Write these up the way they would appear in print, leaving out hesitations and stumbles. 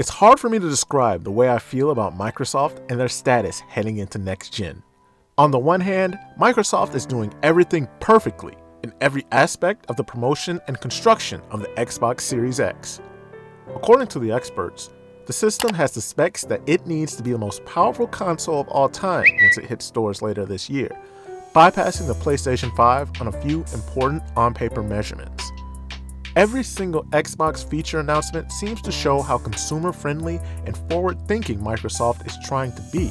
It's hard for me to describe the way I feel about Microsoft and their status heading into next gen. On the one hand, Microsoft is doing everything perfectly in every aspect of the promotion and construction of the Xbox Series X. According to the experts, the system has the specs that it needs to be the most powerful console of all time once it hits stores later this year, bypassing the PlayStation 5 on a few important on-paper measurements. Every single Xbox feature announcement seems to show how consumer-friendly and forward-thinking Microsoft is trying to be.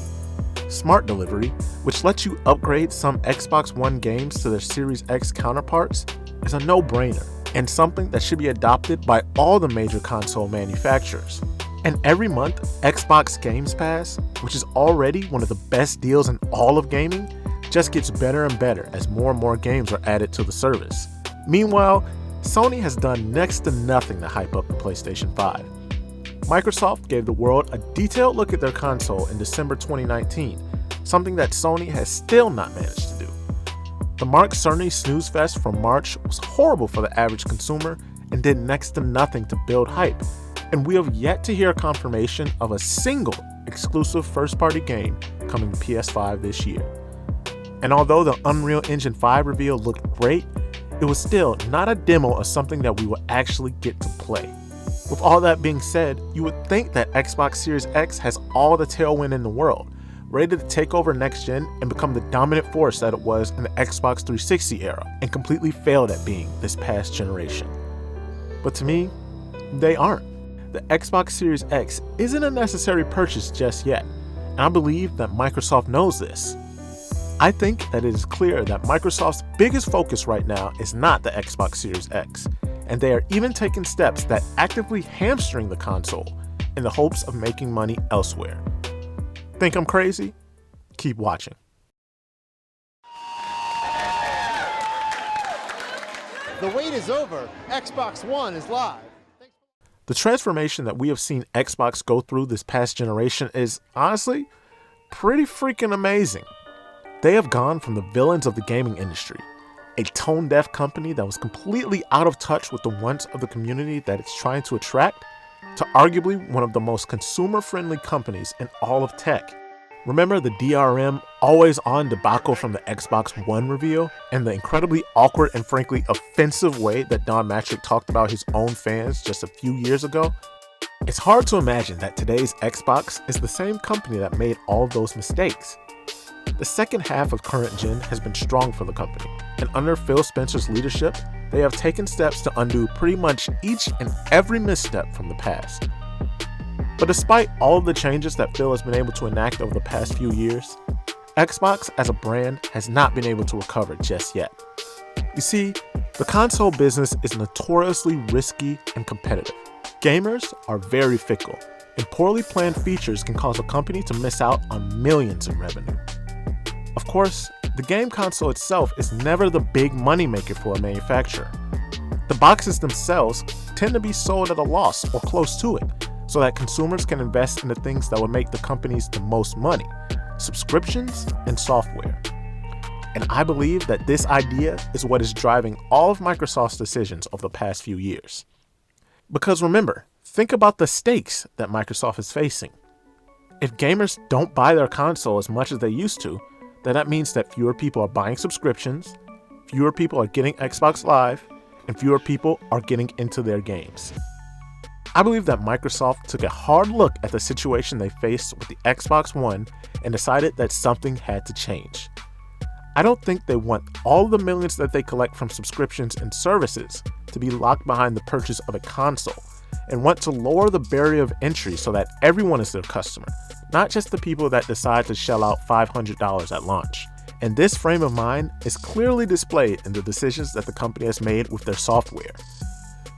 Smart Delivery, which lets you upgrade some Xbox One games to their Series X counterparts, is a no-brainer and something that should be adopted by all the major console manufacturers. And every month, Xbox Games Pass, which is already one of the best deals in all of gaming, just gets better and better as more and more games are added to the service. Meanwhile, Sony has done next to nothing to hype up the PlayStation 5. Microsoft gave the world a detailed look at their console in December 2019, something that Sony has still not managed to do. The Mark Cerny snooze fest from March was horrible for the average consumer and did next to nothing to build hype, and we have yet to hear confirmation of a single exclusive first-party game coming to PS5 this year. And although the Unreal Engine 5 reveal looked great, it was still not a demo of something that we will actually get to play. With all that being said, you would think that Xbox Series X has all the tailwind in the world, ready to take over next gen and become the dominant force that it was in the Xbox 360 era, and completely failed at being this past generation. But to me, they aren't. The Xbox Series X isn't a necessary purchase just yet, and I believe that Microsoft knows this. I think that it is clear that Microsoft's biggest focus right now is not the Xbox Series X, and they are even taking steps that actively hamstring the console in the hopes of making money elsewhere. Think I'm crazy? Keep watching. The wait is over. Xbox One is live. The transformation that we have seen Xbox go through this past generation is, honestly, pretty freaking amazing. They have gone from the villains of the gaming industry, a tone-deaf company that was completely out of touch with the wants of the community that it's trying to attract, to arguably one of the most consumer-friendly companies in all of tech. Remember the DRM always-on debacle from the Xbox One reveal, and the incredibly awkward and frankly offensive way that Don Mattrick talked about his own fans just a few years ago? It's hard to imagine that today's Xbox is the same company that made all of those mistakes. The second half of current gen has been strong for the company, and under Phil Spencer's leadership, they have taken steps to undo pretty much each and every misstep from the past. But despite all of the changes that Phil has been able to enact over the past few years, Xbox as a brand has not been able to recover just yet. You see, the console business is notoriously risky and competitive. Gamers are very fickle, and poorly planned features can cause a company to miss out on millions in revenue. Of course, the game console itself is never the big moneymaker for a manufacturer. The boxes themselves tend to be sold at a loss or close to it, so that consumers can invest in the things that will make the companies the most money: subscriptions and software. And I believe that this idea is what is driving all of Microsoft's decisions over the past few years. Because remember, think about the stakes that Microsoft is facing. If gamers don't buy their console as much as they used to, then that means that fewer people are buying subscriptions, fewer people are getting Xbox Live, and fewer people are getting into their games. I believe that Microsoft took a hard look at the situation they faced with the Xbox One and decided that something had to change. I don't think they want all the millions that they collect from subscriptions and services to be locked behind the purchase of a console, and want to lower the barrier of entry so that everyone is their customer, not just the people that decide to shell out $500 at launch. And this frame of mind is clearly displayed in the decisions that the company has made with their software.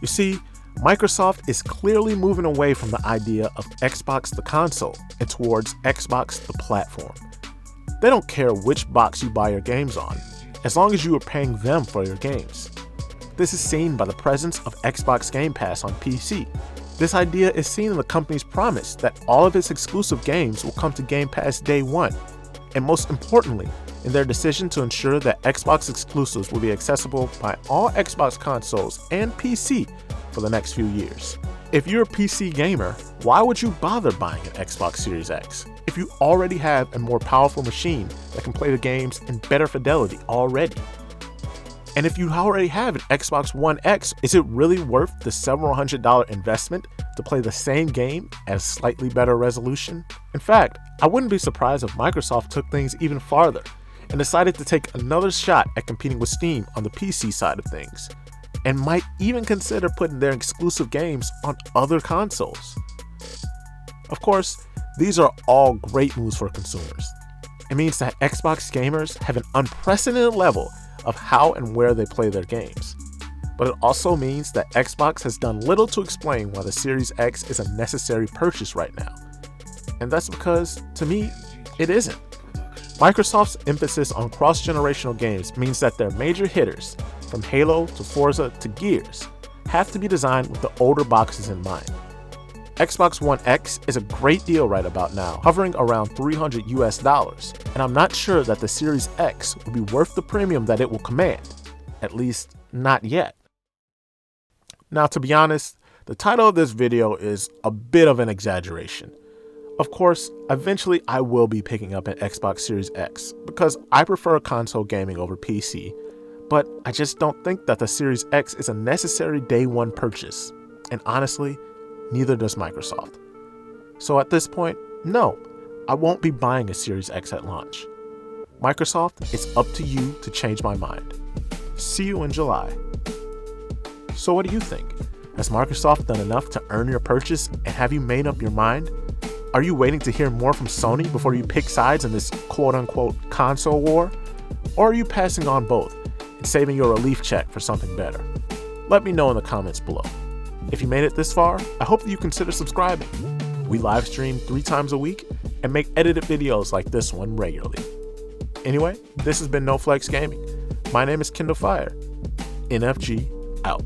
You see, Microsoft is clearly moving away from the idea of Xbox the console and towards Xbox the platform. They don't care which box you buy your games on, as long as you are paying them for your games. This is seen by the presence of Xbox Game Pass on PC. This idea is seen in the company's promise that all of its exclusive games will come to Game Pass day one, and most importantly, in their decision to ensure that Xbox exclusives will be accessible by all Xbox consoles and PC for the next few years. If you're a PC gamer, why would you bother buying an Xbox Series X if you already have a more powerful machine that can play the games in better fidelity already? And if you already have an Xbox One X, is it really worth the several $100 investment to play the same game at a slightly better resolution? In fact, I wouldn't be surprised if Microsoft took things even farther and decided to take another shot at competing with Steam on the PC side of things, and might even consider putting their exclusive games on other consoles. Of course, these are all great moves for consumers. It means that Xbox gamers have an unprecedented level of how and where they play their games. But it also means that Xbox has done little to explain why the Series X is a necessary purchase right now. And that's because, to me, it isn't. Microsoft's emphasis on cross-generational games means that their major hitters, from Halo to Forza to Gears, have to be designed with the older boxes in mind. Xbox One X is a great deal right about now, hovering around $300 US, and I'm not sure that the Series X will be worth the premium that it will command, at least not yet. Now, to be honest, the title of this video is a bit of an exaggeration. Of course, eventually I will be picking up an Xbox Series X because I prefer console gaming over PC, but I just don't think that the Series X is a necessary day one purchase, and honestly, neither does Microsoft. So at this point, no, I won't be buying a Series X at launch. Microsoft, it's up to you to change my mind. See you in July. So what do you think? Has Microsoft done enough to earn your purchase, and have you made up your mind? Are you waiting to hear more from Sony before you pick sides in this quote-unquote console war? Or are you passing on both and saving your relief check for something better? Let me know in the comments below. If you made it this far, I hope that you consider subscribing. We live stream 3 times a week and make edited videos like this one regularly. Anyway, this has been No Flex Gaming. My name is KendleFire. NFG out.